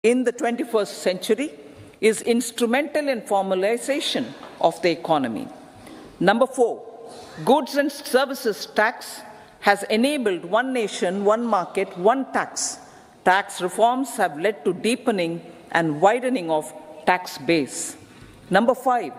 in the 21st century is instrumental in formalization of the economy. Number 4, goods and services tax has enabled one nation, one market, one tax. Tax reforms have led to deepening and widening of tax base. Number 5,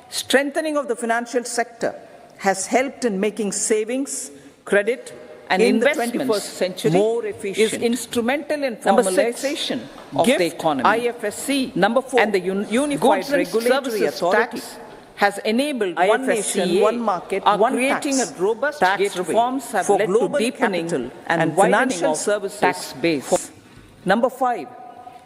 strengthening of the financial sector has helped in making savings, credit, and investments in the 21st century more efficient. Is instrumental in formalization of the economy. IFSC. Number 4, and the Unified Regulatory Authority has enabled one nation, one market, one creating tax. A robust tax reforms have led to deepening and widening of services tax base. Number 5,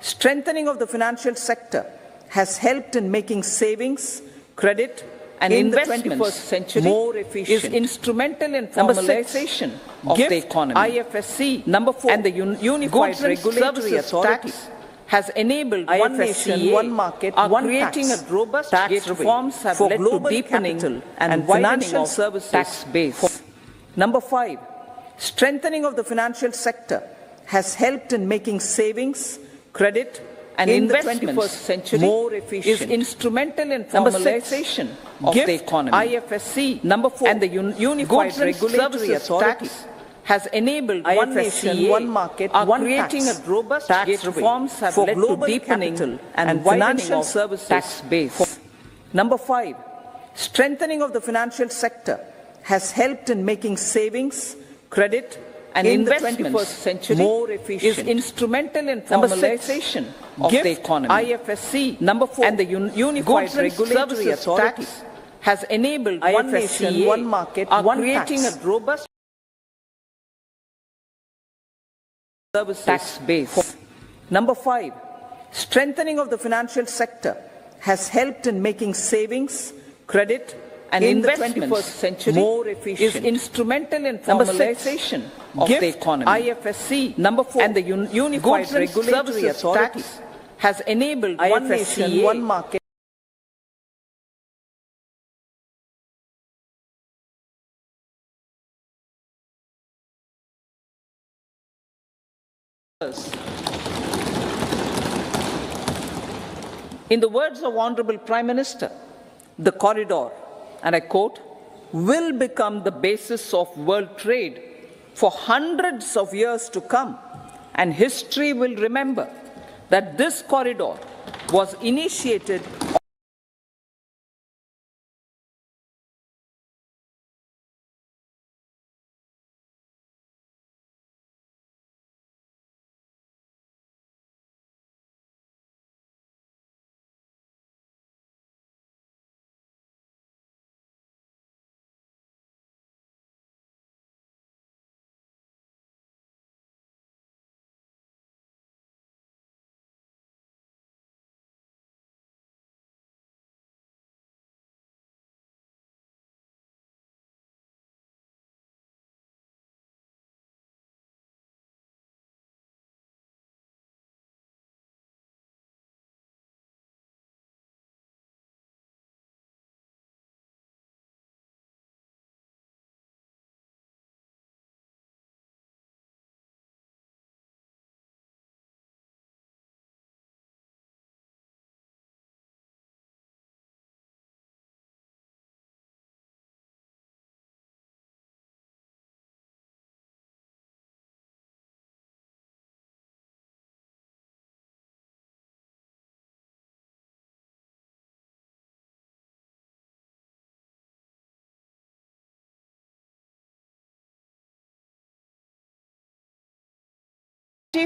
strengthening of the financial sector has helped in making savings, credit, and in investments the 21st century more efficient. Is instrumental in formalization of the economy. IFSC. Number 4, and the Unified Regulatory Authority has enabled one nation, one market, one creating tax. A robust tax reforms have led to deepening and widening of services tax base. Number 5, strengthening of the financial sector has helped in making savings, credit, and in investments the 21st century more efficient. Is instrumental in formalization of the economy. IFSC. Number 4, and the Unified Regulatory Authority has enabled one nation, one market, one creating tax. A robust tax reforms have led to deepening and widening of services tax base. Number 5, strengthening of the financial sector has helped in making savings, credit, and in the 21st century more efficient. Is instrumental in formalization of the economy. IFSC. Number 4, and the Unified Regulatory Authority has enabled one nation, one market, one creating tax. A robust services tax base. Number 5, strengthening of the financial sector has helped in making savings, credit, and in the 21st century more efficient. Is instrumental in formalization of the economy. IFSC. Number 4, and the Unified Regulatory Authority has enabled one nation, one market. In the words of Honorable Prime Minister, the corridor, and I quote, will become the basis of world trade for hundreds of years to come, and history will remember that this corridor was initiated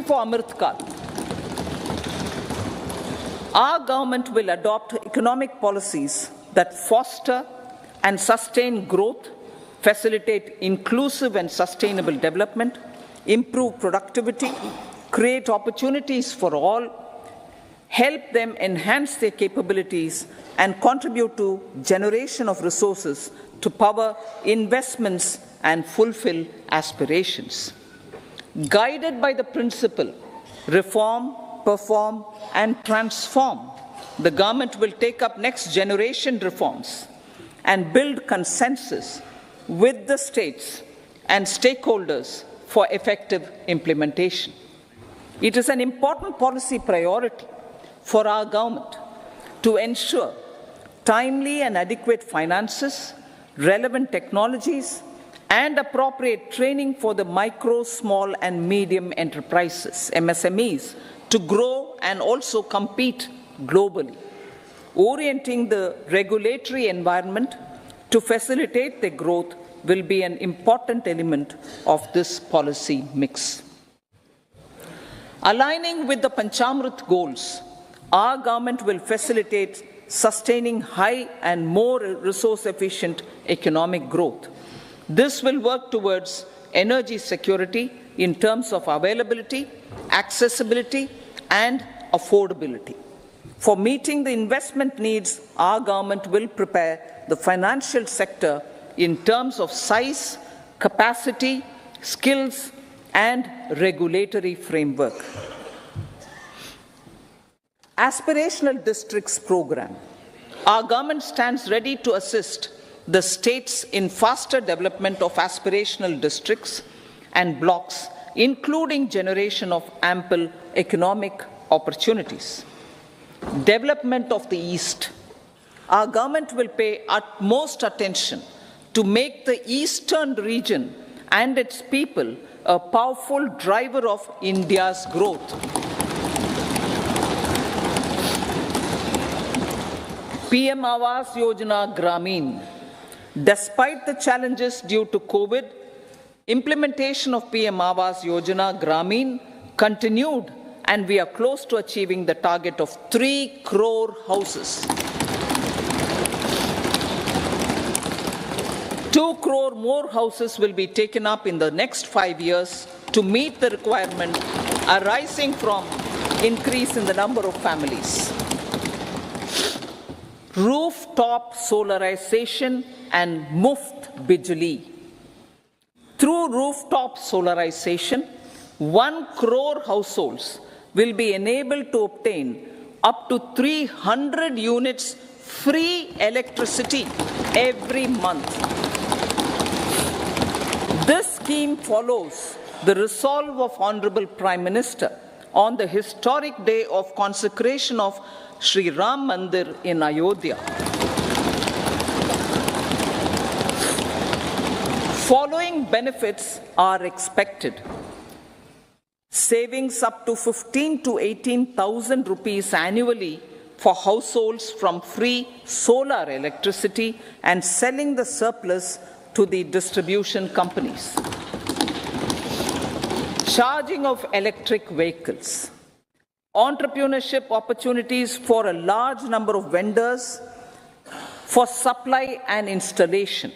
for Amritkal. Our government will adopt economic policies that foster and sustain growth, facilitate inclusive and sustainable development, improve productivity, create opportunities for all, help them enhance their capabilities, and contribute to generation of resources to power investments and fulfill aspirations. Guided by the principle, reform, perform, and transform, the government will take up next generation reforms and build consensus with the states and stakeholders for effective implementation. It is an important policy priority for our government to ensure timely and adequate finances, relevant technologies, and appropriate training for the micro, small, and medium enterprises, MSMEs, to grow and also compete globally. Orienting the regulatory environment to facilitate their growth will be an important element of this policy mix. Aligning with the Panchamrit goals, our government will facilitate sustaining high and more resource-efficient economic growth. This will work towards energy security in terms of availability, accessibility, and affordability. For meeting the investment needs, our government will prepare the financial sector in terms of size, capacity, skills, and regulatory framework. Aspirational Districts Program. Our government stands ready to assist the states in faster development of aspirational districts and blocks, including generation of ample economic opportunities. Development of the East. Our government will pay utmost attention to make the eastern region and its people a powerful driver of India's growth. PM Awas Yojana Gramin. Despite the challenges due to COVID, implementation of PM Awas Yojana Gramin continued, and we are close to achieving the target of 3 crore houses. 2 crore more houses will be taken up in the next 5 years to meet the requirement arising from increase in the number of families. Rooftop solarization and Muft Bijli. Through rooftop solarization, 1 crore households will be enabled to obtain up to 300 units free electricity every month. This scheme follows the resolve of Honorable Prime Minister on the historic day of consecration of Sri Ram Mandir in Ayodhya. Following benefits are expected. Savings up to 15 to 18,000 rupees annually for households from free solar electricity and selling the surplus to the distribution companies. Charging of electric vehicles. Entrepreneurship opportunities for a large number of vendors for supply and installation.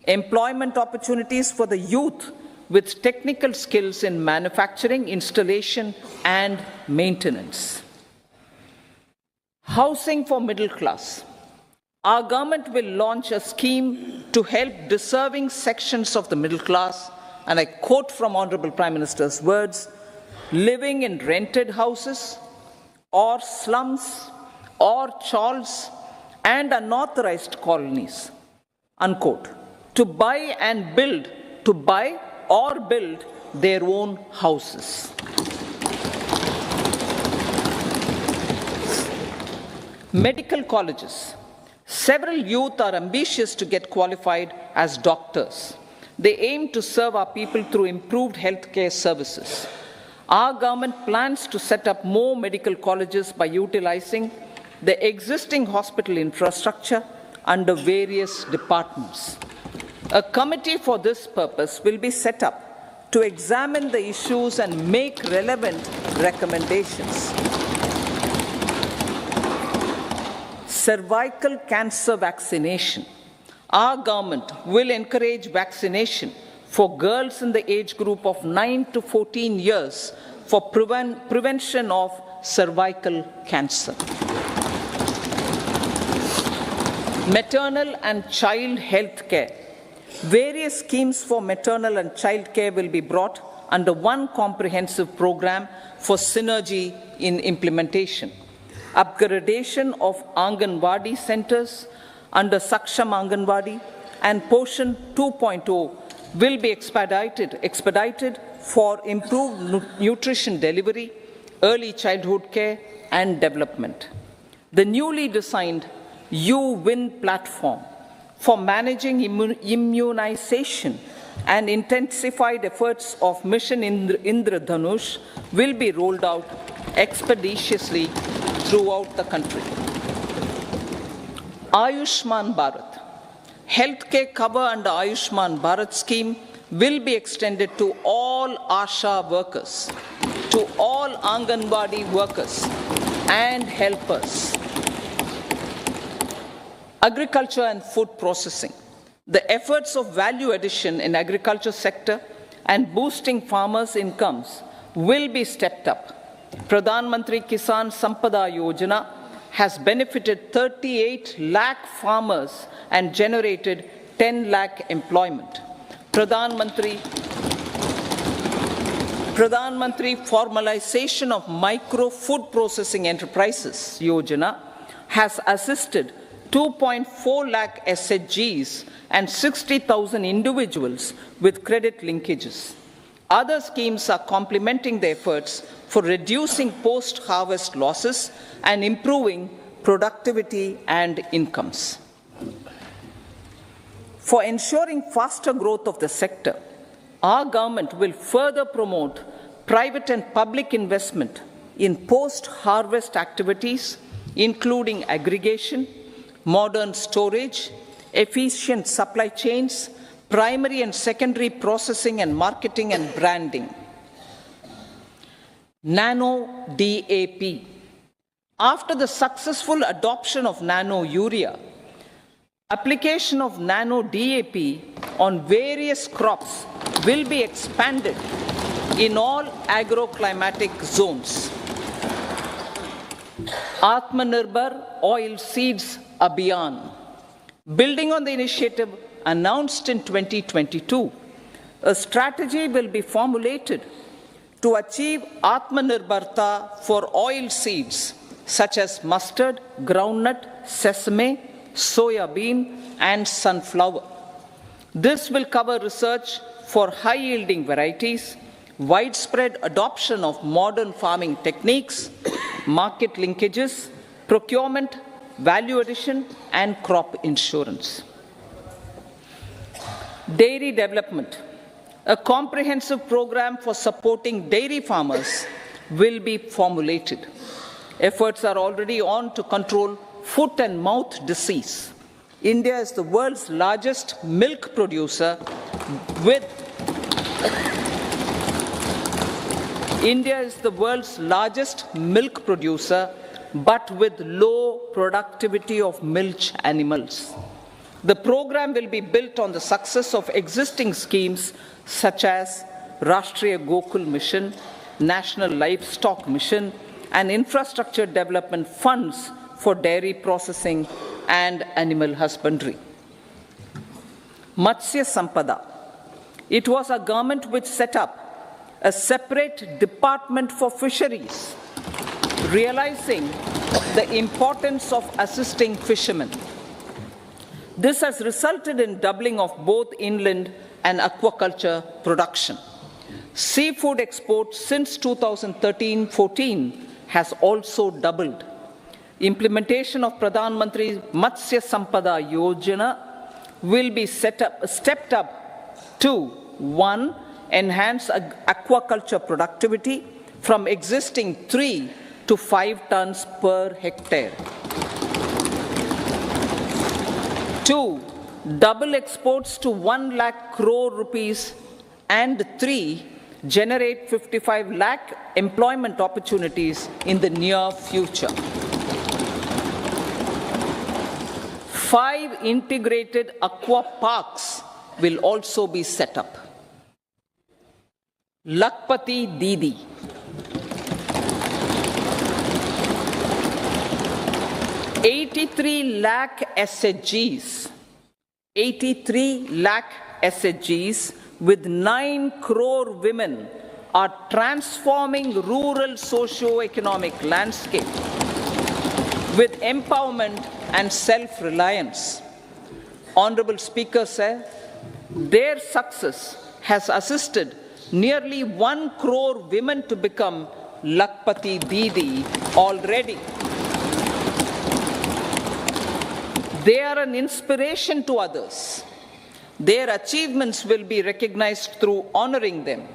Employment opportunities for the youth with technical skills in manufacturing, installation, and maintenance. Housing for middle class. Our government will launch a scheme to help deserving sections of the middle class, and I quote from Honorable Prime Minister's words, living in rented houses or slums or chawls and unauthorized colonies, unquote, to buy or build their own houses. Medical colleges. Several youth are ambitious to get qualified as doctors. They aim to serve our people through improved healthcare services. Our government plans to set up more medical colleges by utilizing the existing hospital infrastructure under various departments. A committee for this purpose will be set up to examine the issues and make relevant recommendations. Cervical cancer vaccination. Our government will encourage vaccination for girls in the age group of 9 to 14 years for prevention of cervical cancer. Maternal and child health care. Various schemes for maternal and child care will be brought under one comprehensive program for synergy in implementation. Upgradation of Anganwadi centers under Saksham Anganwadi and Poshan 2.0 will be expedited for improved nutrition delivery, early childhood care, and development. The newly designed U-Win platform for managing immunization and intensified efforts of Mission Indradhanush will be rolled out expeditiously throughout the country. Ayushman Bharat. Healthcare cover under Ayushman Bharat scheme will be extended to all ASHA workers, to all Anganwadi workers and helpers. Agriculture and food processing. The efforts of value addition in agriculture sector and boosting farmers' incomes will be stepped up. Pradhan Mantri Kisan Sampada Yojana has benefited 38 lakh farmers and generated 10 lakh employment. Pradhan Mantri Formalization of Micro Food Processing Enterprises Yojana has assisted 2.4 lakh SHGs and 60,000 individuals with credit linkages. Other schemes are complementing the efforts for reducing post-harvest losses and improving productivity and incomes. For ensuring faster growth of the sector, our government will further promote private and public investment in post-harvest activities, including aggregation, modern storage, efficient supply chains, primary and secondary processing and marketing and branding. Nano DAP. After the successful adoption of nano urea, application of nano DAP on various crops will be expanded in all agroclimatic zones. Atmanirbhar Oil Seeds Abhiyan. Building on the initiative announced in 2022, a strategy will be formulated to achieve Atmanirbharta for oil seeds such as mustard, groundnut, sesame, soya bean, and sunflower. This will cover research for high-yielding varieties, widespread adoption of modern farming techniques, market linkages, procurement, value addition, and crop insurance. Dairy development. A comprehensive program for supporting dairy farmers will be formulated. Efforts are already on to control foot and mouth disease. India is the world's largest milk producer with but with low productivity of milch animals. The program will be built on the success of existing schemes such as Rashtriya Gokul Mission, National Livestock Mission, and infrastructure development funds for dairy processing and animal husbandry. Matsya Sampada. It was our government which set up a separate department for fisheries, realizing the importance of assisting fishermen. This has resulted in doubling of both inland and aquaculture production. Seafood exports since 2013-14 has also doubled. Implementation of Pradhan Mantri Matsya Sampada Yojana will be stepped up to 1. Enhance aquaculture productivity from existing 3 to 5 tons per hectare. 2. Double exports to 1 lakh crore rupees, and 3. Generate 55 lakh employment opportunities in the near future. 5 integrated aqua parks will also be set up. Lakpati Didi. $83 lakh SHGs. 83 lakh SHGs with 9 crore women are transforming rural socio-economic landscape with empowerment and self-reliance. Honorable Speaker said, their success has assisted nearly 1 crore women to become Lakpati Didi already. They are an inspiration to others. Their achievements will be recognized through honoring them.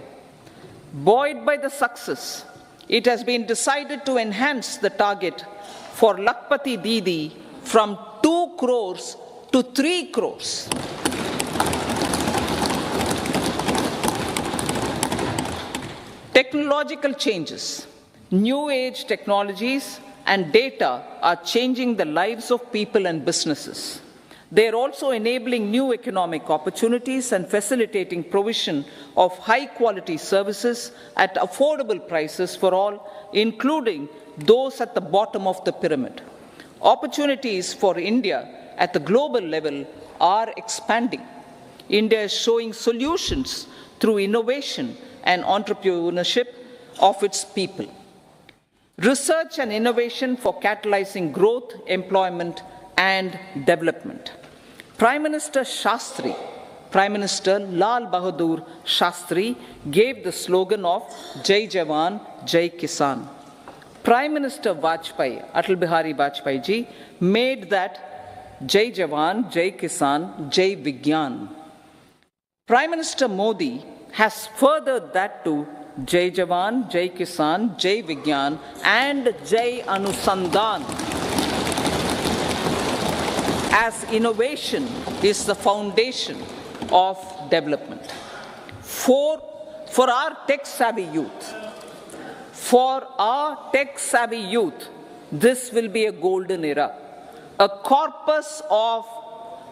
Buoyed by the success, it has been decided to enhance the target for Lakpati Didi from 2 crores to 3 crores. Technological changes, new age technologies and data are changing the lives of people and businesses. They are also enabling new economic opportunities and facilitating provision of high-quality services at affordable prices for all, including those at the bottom of the pyramid. Opportunities for India at the global level are expanding. India is showing solutions through innovation and entrepreneurship of its people. Research and innovation for catalyzing growth, employment, and development. Prime Minister Shastri, Prime Minister Lal Bahadur Shastri gave the slogan of Jai Jawan, Jai Kisan. Prime Minister Vajpayee, Atal Bihari Vajpayee ji, made that Jai Jawan, Jai Kisan, Jai Vigyan. Prime Minister Modi has furthered that to Jai Jawan, Jai Kisan, Jai Vigyan, and Jai Anusandhan, as innovation is the foundation of development. For our tech-savvy youth, this will be a golden era. A corpus of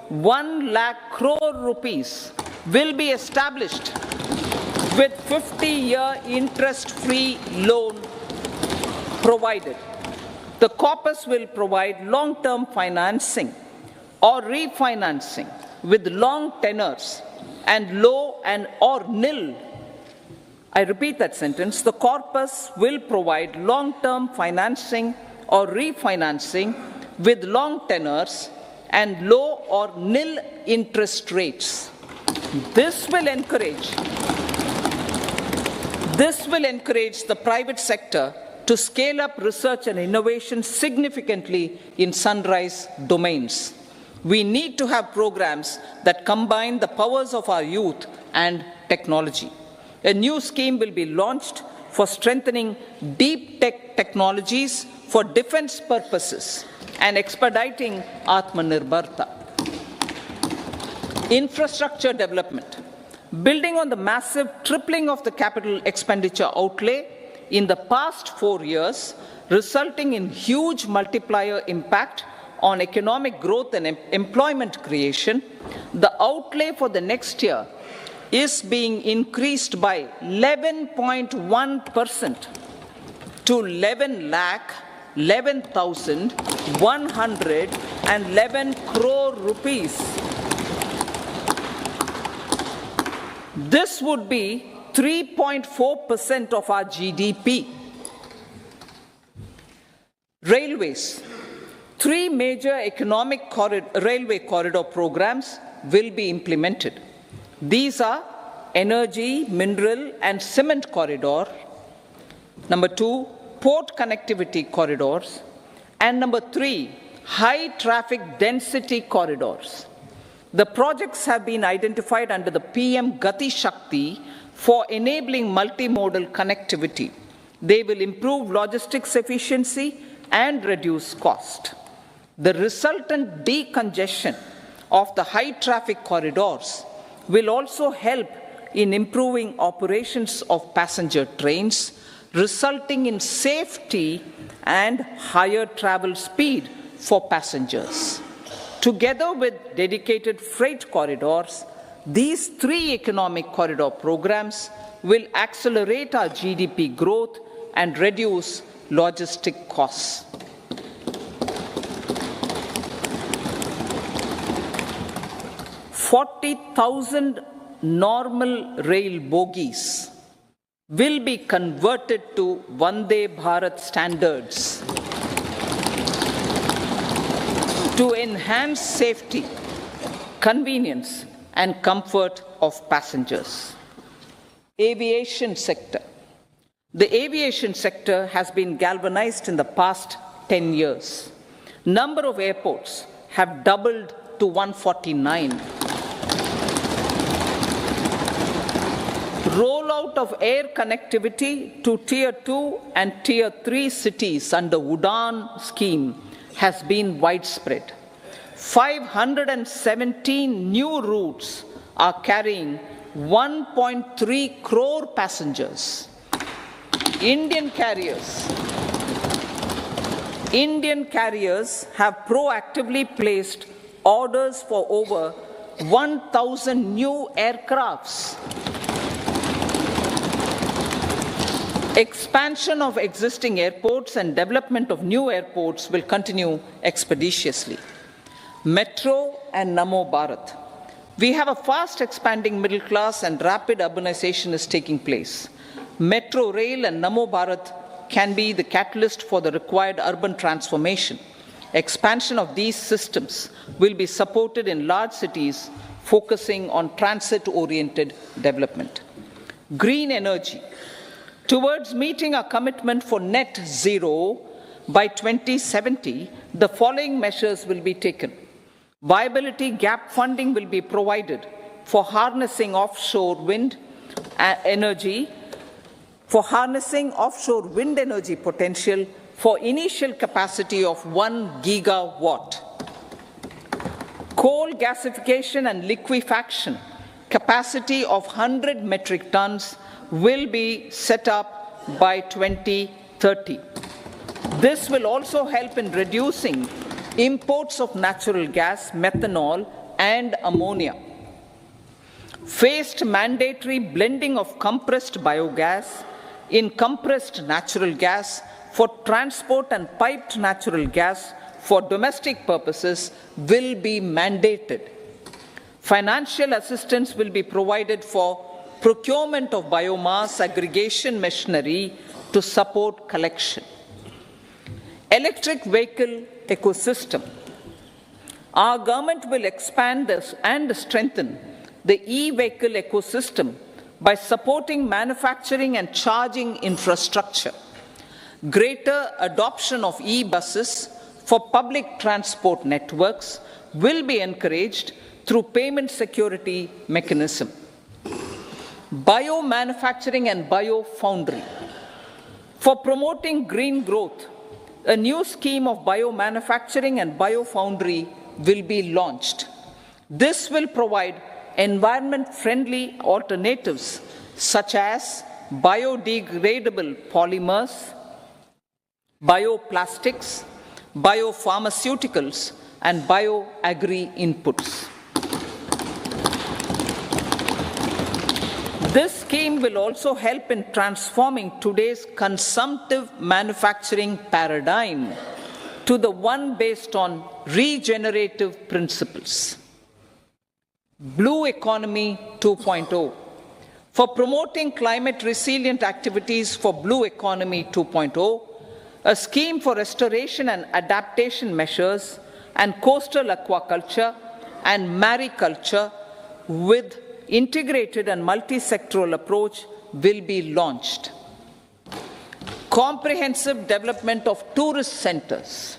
1 lakh crore rupees will be established with 50-year interest-free loan provided. The corpus will provide long-term financing or refinancing with long tenors and low and or nil. I repeat that sentence. The corpus will provide long-term financing or refinancing with long tenors and low or nil interest rates. This will encourage the private sector to scale up research and innovation significantly in sunrise domains. We need to have programs that combine the powers of our youth and technology. A new scheme will be launched for strengthening deep tech technologies for defense purposes and expediting Atmanirbharta. Infrastructure development. Building on the massive tripling of the capital expenditure outlay in the past 4 years, resulting in huge multiplier impact on economic growth and employment creation, the outlay for the next year is being increased by 11.1% to 11,111 crore rupees. This would be 3.4% of our GDP. Railways. 3 major railway corridor programs will be implemented. These are energy, mineral, and cement corridor. Number 2, port connectivity corridors. And number 3, high traffic density corridors. The projects have been identified under the PM Gati Shakti for enabling multimodal connectivity. They will improve logistics efficiency and reduce cost. The resultant decongestion of the high traffic corridors will also help in improving operations of passenger trains, resulting in safety and higher travel speed for passengers. Together with dedicated freight corridors, these 3 economic corridor programs will accelerate our GDP growth and reduce logistic costs. 40,000 normal rail bogies will be converted to Vande Bharat standards to enhance safety, convenience, and comfort of passengers. Aviation sector. The aviation sector has been galvanized in the past 10 years. Number of airports have doubled to 149. Rollout of air connectivity to Tier 2 and Tier 3 cities under UDAN scheme has been widespread. 517 new routes are carrying 1.3 crore passengers. Indian carriers have proactively placed orders for over 1,000 new aircrafts. Expansion of existing airports and development of new airports will continue expeditiously. Metro and Namo Bharat. We have a fast expanding middle class and rapid urbanization is taking place. Metro rail and Namo Bharat can be the catalyst for the required urban transformation. Expansion of these systems will be supported in large cities, focusing on transit-oriented development. Green energy. Towards meeting our commitment for net zero by 2070, the following measures will be taken. Viability gap funding will be provided for harnessing offshore wind energy potential for initial capacity of 1 gigawatt. Coal gasification and liquefaction capacity of 100 metric tons will be set up by 2030. This will also help in reducing imports of natural gas, methanol, and ammonia. Phased mandatory blending of compressed biogas in compressed natural gas for transport and piped natural gas for domestic purposes will be mandated. Financial assistance will be provided for procurement of biomass aggregation machinery to support collection. Electric vehicle ecosystem. Our government will expand this and strengthen the e-vehicle ecosystem by supporting manufacturing and charging infrastructure. Greater adoption of e-buses for public transport networks will be encouraged through payment security mechanism. Biomanufacturing and biofoundry. For promoting green growth, a new scheme of biomanufacturing and biofoundry will be launched. This will provide environment-friendly alternatives such as biodegradable polymers, bioplastics, biopharmaceuticals, and bioagri inputs. This scheme will also help in transforming today's consumptive manufacturing paradigm to the one based on regenerative principles. Blue Economy 2.0. For promoting climate-resilient activities for Blue Economy 2.0, a scheme for restoration and adaptation measures and coastal aquaculture and mariculture with integrated and multi-sectoral approach will be launched. Comprehensive development of tourist centers.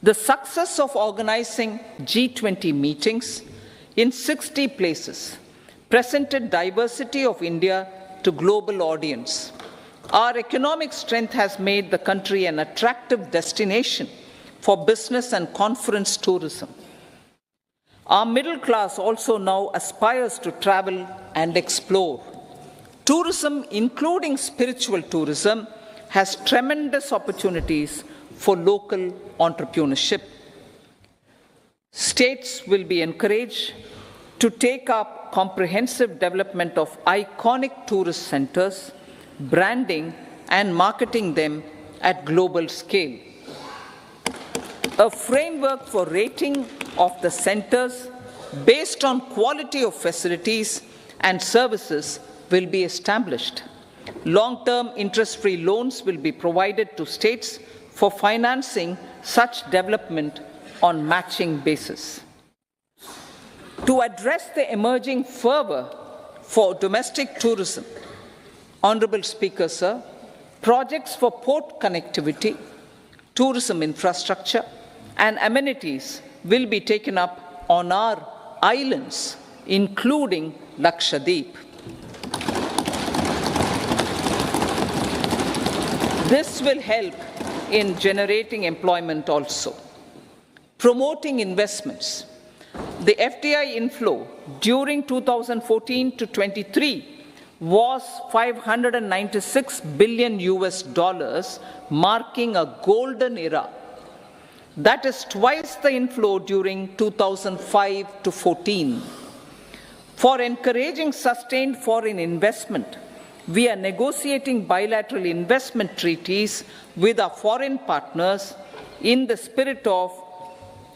The success of organizing G20 meetings in 60 places presented diversity of India to global audience. Our economic strength has made the country an attractive destination for business and conference tourism. Our middle class also now aspires to travel and explore. Tourism, including spiritual tourism, has tremendous opportunities for local entrepreneurship. States will be encouraged to take up comprehensive development of iconic tourist centers, branding and marketing them at global scale. A framework for rating of the centers based on quality of facilities and services will be established. Long-term interest-free loans will be provided to states for financing such development on matching basis. To address the emerging fervor for domestic tourism. Honourable Speaker, sir, projects for port connectivity, tourism infrastructure and amenities will be taken up on our islands, including Lakshadweep. This will help in generating employment also. Promoting investments. The FDI inflow during 2014 to 23 was $596 billion, marking a golden era. That is twice the inflow during 2005 to 14. For encouraging sustained foreign investment, we are negotiating bilateral investment treaties with our foreign partners in the spirit of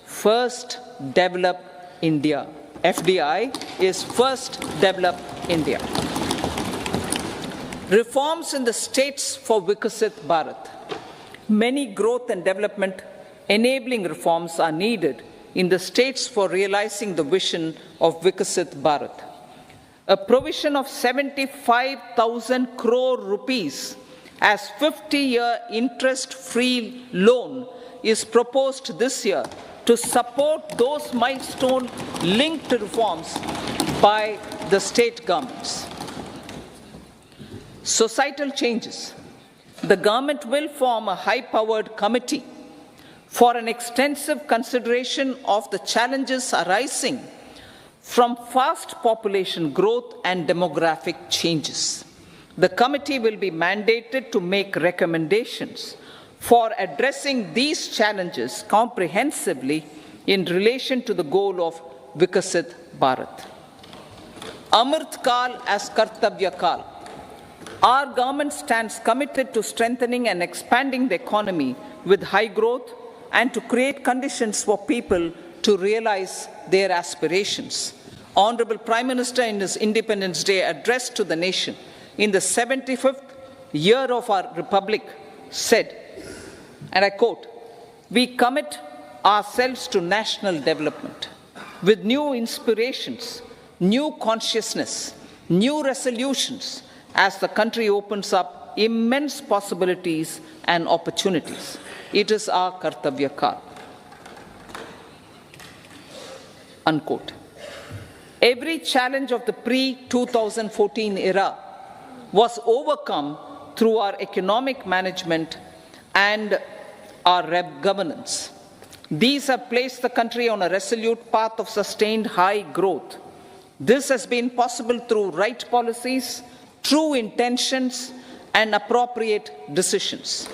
First Develop India. FDI is First Develop India. Reforms in the states for Vikasit Bharat. Many growth and development enabling reforms are needed in the states for realizing the vision of Vikasit Bharat. A provision of 75,000 crore rupees as 50-year interest-free loan is proposed this year to support those milestone-linked reforms by the state governments. Societal changes. The government will form a high-powered committee for an extensive consideration of the challenges arising from fast population growth and demographic changes. The committee will be mandated to make recommendations for addressing these challenges comprehensively in relation to the goal of Vikasit Bharat. Amrit Kal as Kartavya Kal. Our government stands committed to strengthening and expanding the economy with high growth and to create conditions for people to realize their aspirations. Honourable Prime Minister, in his Independence Day address to the nation in the 75th year of our Republic, said, and I quote, "We commit ourselves to national development with new inspirations, new consciousness, new resolutions as the country opens up immense possibilities and opportunities. It is our Kartavya Kal." Unquote. Every challenge of the pre-2014 era was overcome through our economic management and our governance. These have placed the country on a resolute path of sustained high growth. This has been possible through right policies, true intentions, and appropriate decisions.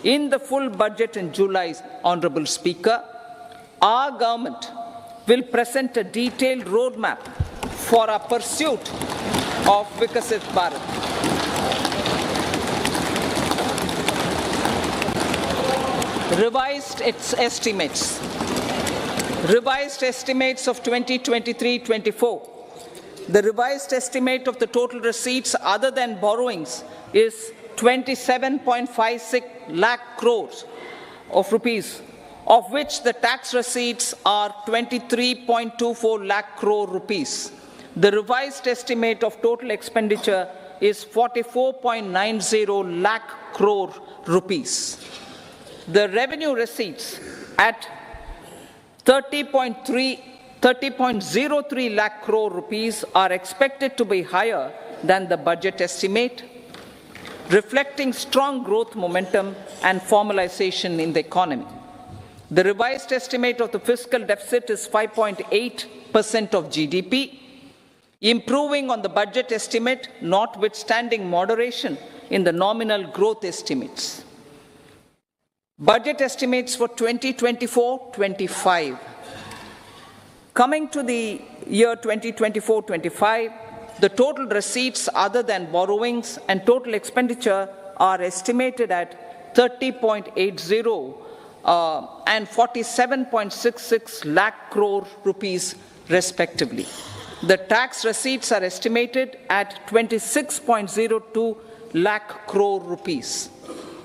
In the full budget in July, Honourable Speaker, our government will present a detailed roadmap for our pursuit of Vikasit Bharat. Revised estimates. Revised estimates of 2023-24. The revised estimate of the total receipts other than borrowings is 27.56 lakh crores of rupees, of which the tax receipts are 23.24 lakh crore rupees. The revised estimate of total expenditure is 44.90 lakh crore rupees. The revenue receipts at 30.03 lakh crore rupees are expected to be higher than the budget estimate, reflecting strong growth momentum and formalization in the economy. The revised estimate of the fiscal deficit is 5.8% of GDP, improving on the budget estimate, notwithstanding moderation in the nominal growth estimates. Budget estimates for 2024-25. Coming to the year 2024-25, the total receipts other than borrowings and total expenditure are estimated at 30.80 and 47.66 lakh crore rupees respectively. The tax receipts are estimated at 26.02 lakh crore rupees.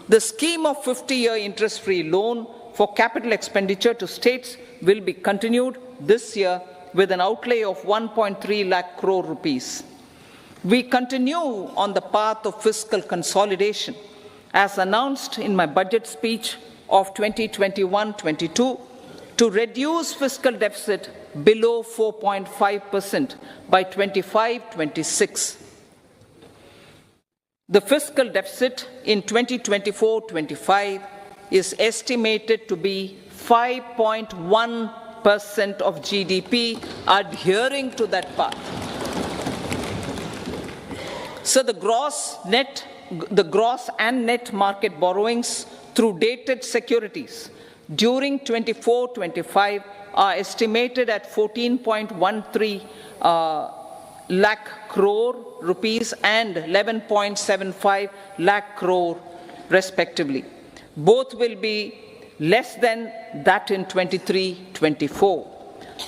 The scheme of 50-year interest-free loan for capital expenditure to states will be continued this year with an outlay of 1.3 lakh crore rupees. We continue on the path of fiscal consolidation, as announced in my budget speech of 2021-22, to reduce fiscal deficit below 4.5% by 25-26. The fiscal deficit in 2024-25 is estimated to be 5.1% of GDP, adhering to that path. So the gross and net market borrowings through dated securities during 24-25 are estimated at 14.13 lakh crore rupees and 11.75 lakh crore respectively. Both will be less than that in 23-24.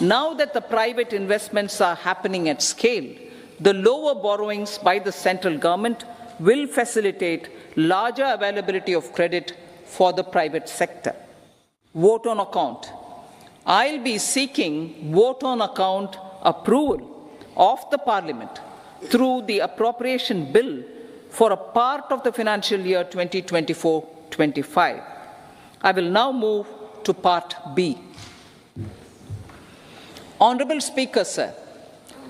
Now that the private investments are happening at scale, the lower borrowings by the central government will facilitate larger availability of credit for the private sector. Vote on account. I'll be seeking vote on account approval of the Parliament through the appropriation bill for a part of the financial year 2024-25. I will now move to Part B. Honourable Speaker, sir,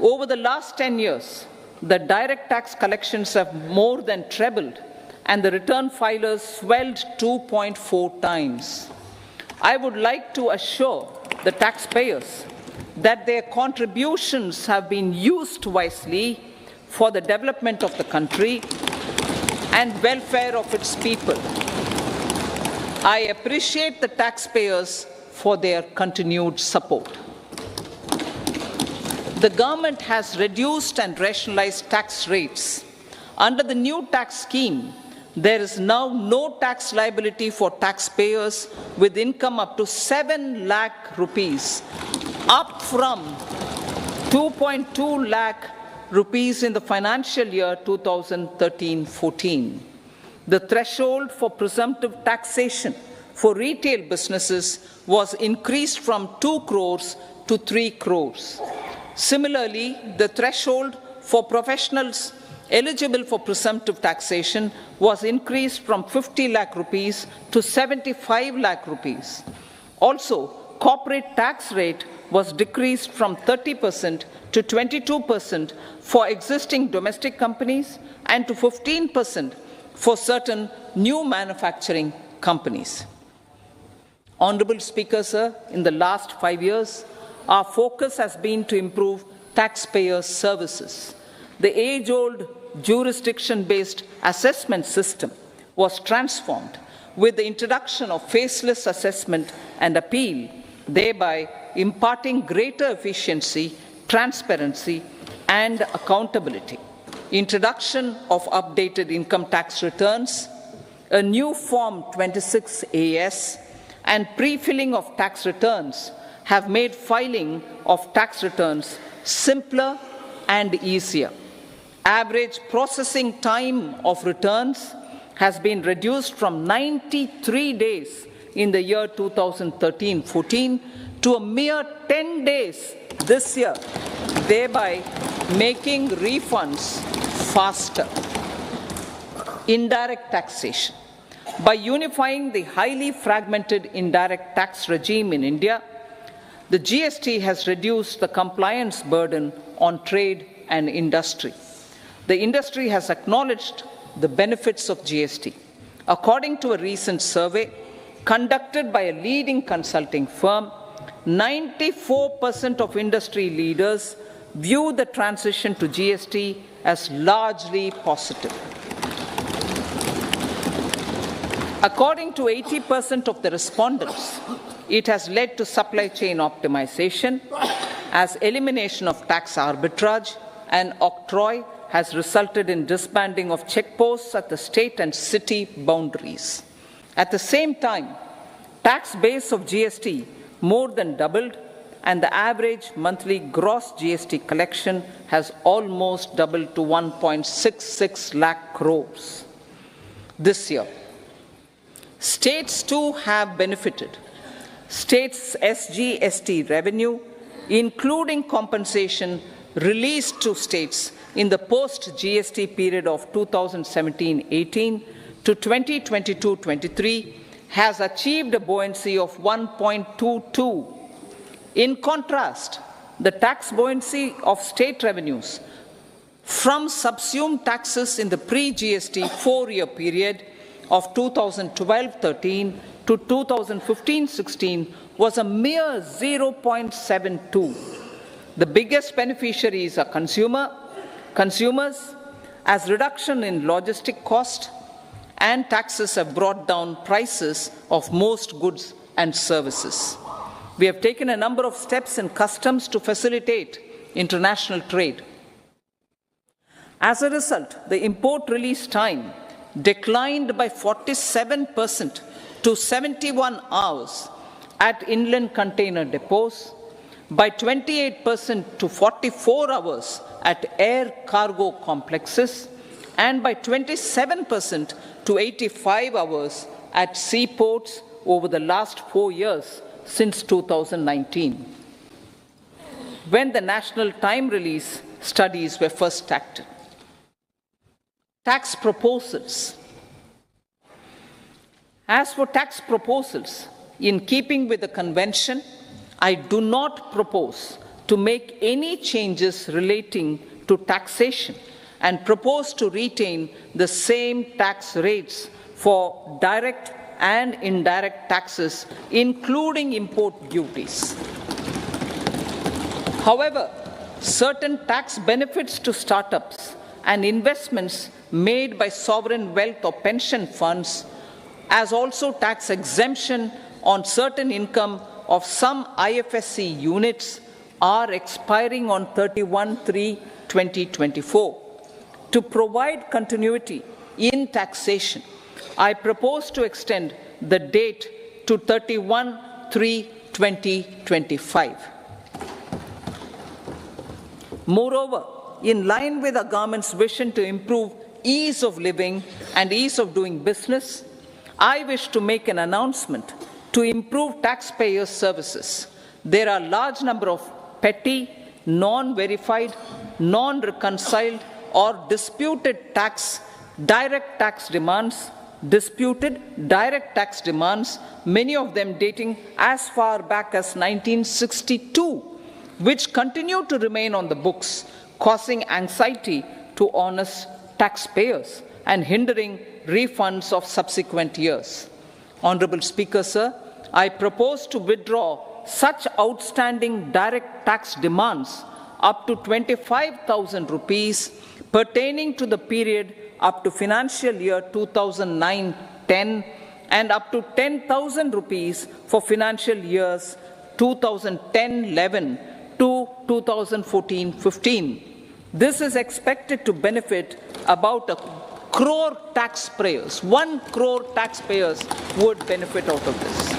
over the last 10 years, the direct tax collections have more than trebled and the return filers swelled 2.4 times. I would like to assure the taxpayers that their contributions have been used wisely for the development of the country and welfare of its people. I appreciate the taxpayers for their continued support. The government has reduced and rationalized tax rates. Under the new tax scheme, there is now no tax liability for taxpayers with income up to 7 lakh rupees, up from 2.2 lakh rupees in the financial year 2013-14. The threshold for presumptive taxation for retail businesses was increased from 2 crores to 3 crores. Similarly, the threshold for professionals eligible for presumptive taxation was increased from 50 lakh rupees to 75 lakh rupees. Also, corporate tax rate was decreased from 30% to 22% for existing domestic companies and to 15% for certain new manufacturing companies. Honourable Speaker, sir, in the last 5 years, our focus has been to improve taxpayer services. The age-old jurisdiction-based assessment system was transformed with the introduction of faceless assessment and appeal, thereby imparting greater efficiency, transparency, and accountability. Introduction of updated income tax returns, a new Form 26AS, and pre-filling of tax returns have made filing of tax returns simpler and easier. Average processing time of returns has been reduced from 93 days in the year 2013-14 to a mere 10 days this year, thereby making refunds faster. Indirect taxation. By unifying the highly fragmented indirect tax regime in India, the GST has reduced the compliance burden on trade and industry. The industry has acknowledged the benefits of GST. According to a recent survey conducted by a leading consulting firm, 94% of industry leaders view the transition to GST as largely positive. According to 80% of the respondents, it has led to supply chain optimization, as elimination of tax arbitrage and octroi has resulted in disbanding of checkposts at the state and city boundaries. At the same time, tax base of GST more than doubled, and the average monthly gross GST collection has almost doubled to 1.66 lakh crores this year. States too have benefited. States' SGST revenue, including compensation released to states, in the post-GST period of 2017-18 to 2022-23 has achieved a buoyancy of 1.22. In contrast, the tax buoyancy of state revenues from subsumed taxes in the pre-GST four-year period of 2012-13 to 2015-16 was a mere 0.72. The biggest beneficiaries are consumers, as reduction in logistic cost and taxes have brought down prices of most goods and services. We have taken a number of steps in customs to facilitate international trade. As a result, the import release time declined by 47% to 71 hours at inland container depots, by 28% to 44 hours at air cargo complexes, and by 27% to 85 hours at seaports over the last 4 years since 2019, when the national time release studies were first acted. Tax proposals. As for tax proposals, in keeping with the convention, I do not propose to make any changes relating to taxation and propose to retain the same tax rates for direct and indirect taxes, including import duties. However, certain tax benefits to startups and investments made by sovereign wealth or pension funds, as also tax exemption on certain income of some IFSC units, are expiring on 31/3/2024. To provide continuity in taxation, I propose to extend the date to 31/3/2025. Moreover, in line with our government's vision to improve ease of living and ease of doing business, I wish to make an announcement to improve taxpayers' services. There are a large number of petty, non-verified, non-reconciled or disputed direct tax demands, many of them dating as far back as 1962, which continue to remain on the books, causing anxiety to honest taxpayers and hindering refunds of subsequent years. Honourable Speaker, sir, I propose to withdraw such outstanding direct tax demands up to 25,000 rupees pertaining to the period up to financial year 2009-10 and up to 10,000 rupees for financial years 2010-11 to 2014-15. This is expected to benefit about 1 crore taxpayers. 1 crore taxpayers would benefit out of this.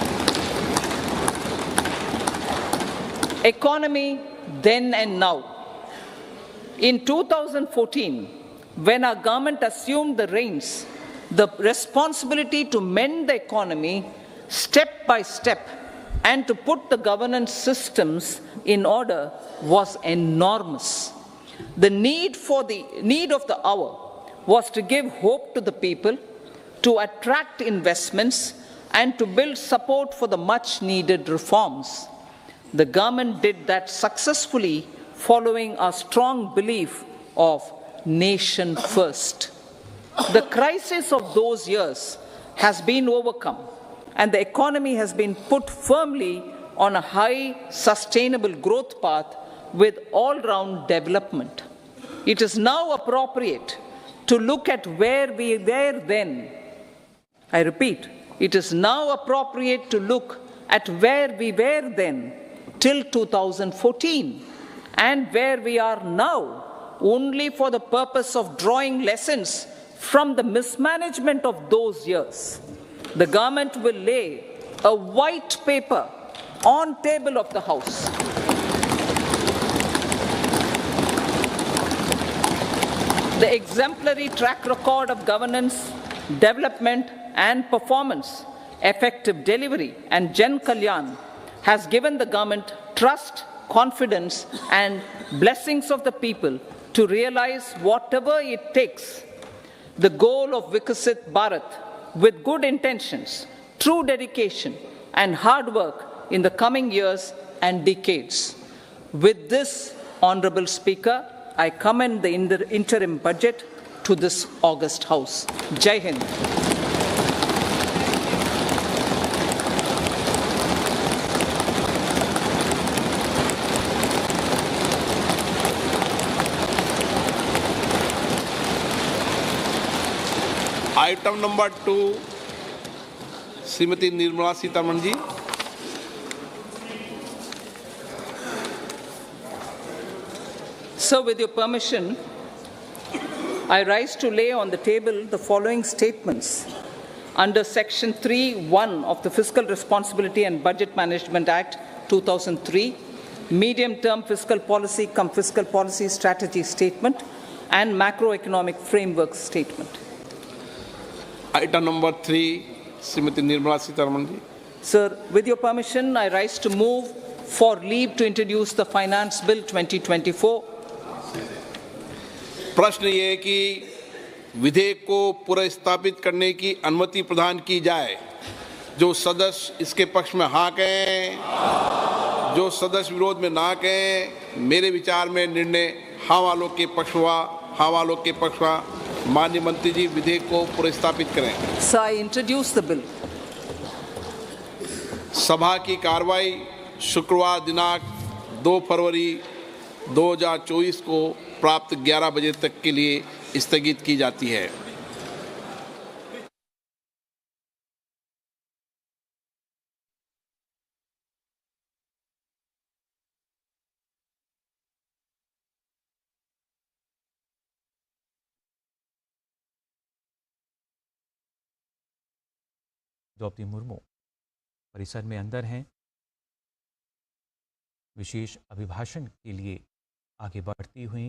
Economy then and now. In 2014, when our government assumed the reins, the responsibility to mend the economy step by step and to put the governance systems in order was enormous. The need of the hour was to give hope to the people, to attract investments, and to build support for the much-needed reforms. The government did that successfully, following a strong belief of nation first. The crisis of those years has been overcome, and the economy has been put firmly on a high, sustainable growth path with all-round development. It is now appropriate to look at where we were then. I repeat, it is now appropriate to look at where we were then till 2014 and where we are now, only for the purpose of drawing lessons from the mismanagement of those years. The government will lay a white paper on table of the House. The exemplary track record of governance, development and performance, effective delivery and Jan Kalyan has given the government trust, confidence and blessings of the people to realize whatever it takes, the goal of Vikasit Bharat with good intentions, true dedication, and hard work in the coming years and decades. With this, Honorable Speaker, I commend the interim budget to this august House. Jai Hind. Item number 2 Shrimati Nirmala Sitharaman ji. So, with your permission, I rise to lay on the table the following statements under Section 3(1) of the Fiscal Responsibility and Budget Management Act 2003, Medium-Term Fiscal Policy cum Fiscal Policy Strategy Statement and Macroeconomic Framework Statement. Item number 3, Srimati Nirmala Sitharaman ji. Sir, with your permission, I rise to move for leave to introduce the Finance Bill 2024. प्रश्न ये है कि विधेयक को पुनर्स्थापित करने की अनुमति प्रदान की जाए। जो सदस्य इसके पक्ष में हाँ कहें, जो सदस्य विरोध में ना कहें। मेरे विचार में निर्णय हाँ वालों के पक्ष हुआ, हाँ वालों के पक्ष हुआ। माननीय मंत्री जी विधेयक को पुनर्स्थापित करें। Sir, I introduce the bill. सभा की कार्रवाई शुक्रवार दिनांक 2 फरवरी 2024 को प्राप्त 11 बजे तक के लिए स्थगित की जाती है। द्रौपदी मुर्मू परिसर में अंदर हैं। विशेष अभिभाषण के लिए आगे बढ़ती हुई